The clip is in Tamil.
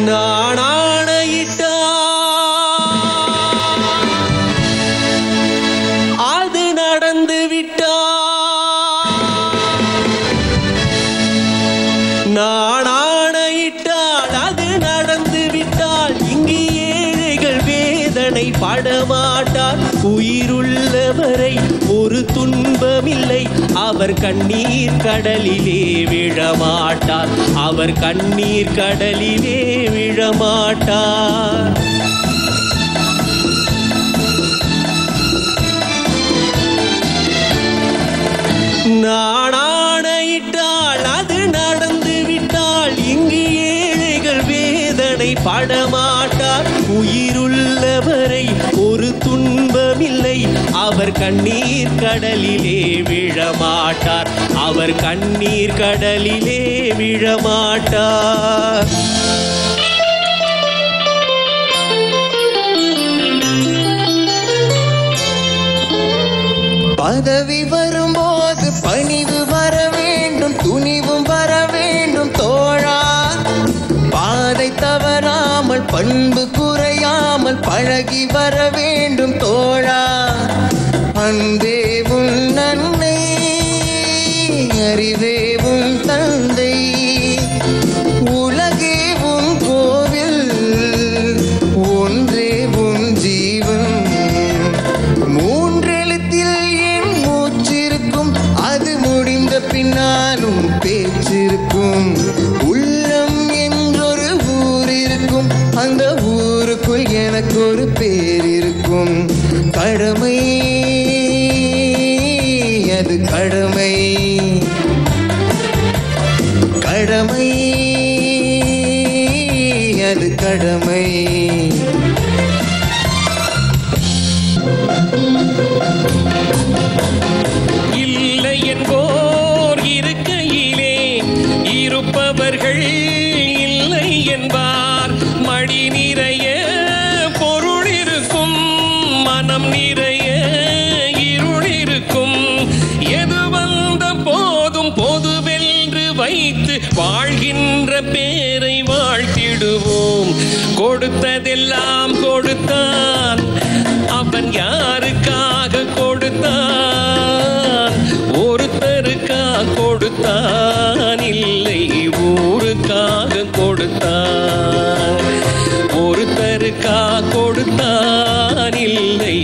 நாணாயிட்டா அது நடந்து விட்டா நாணாயிட்டால் அது நடந்து விட்டால் இங்கு ஏழைகள் வேதனை படமாட்டார். உயிருள்ளவரை ஒரு துன்பமில்லை, அவர் கண்ணீர் கடலிலே விழமாட்டார். அவர் கண்ணீர் கடலிலே விழமாட்டார். நாணாயிட்டால் அது நடந்து விட்டால் இங்கு ஏழைகள் வேதனை படமாட்டார். உயிருள்ளவரை ஒரு துன்பமில்லை, அவர் கண்ணீர் கடலிலே விழமாட்டார். அவர் கண்ணீர் கடலிலே விழமாட்டார். பதவி வரும்போது பணிவு வர வேண்டும், துணிவும் வர வேண்டும் தோழா. பாதை தவறாமல் பண்பு குறையாமல் பழகி வர வேண்டும் தோழா. அன்பே உன் நன்மை, அறிவே உன் தந்தை, உலகே உன் கோவில், ஒன்றே உன் ஜீவன். மூன்றெழுத்தில் என் மூச்சிருக்கும், அது முடிந்த பின்னாலும் பேச்சிருக்கும். உள்ளம் என்றொரு ஊர் இருக்கும், அந்த ஊருக்குள் எனக்கு ஒரு பேர் இருக்கும். கடமை அது கடமை, கடமை அது கடமை. இல்லை என்போர் இருக்கையிலே இருப்பவர்கள் இல்லை என்பார். மடி நிறைய பொருள் இருக்கும், மனம் நிறைய இருள் இருக்கும். எது வந்த போதும் பொதுவென்று வைத்து வாழ்கின்ற பேரை வாழ்த்திடுவோம். கொடுத்ததெல்லாம் கொடுத்தான், அவன் யாருக்காக கொடுத்தான்? ஒருத்தருக்காக கொடுத்தான், இல்லை ஊருக்காக கொடுத்தான். ஒருத்தருக்காக கொடுத்தான், இல்லை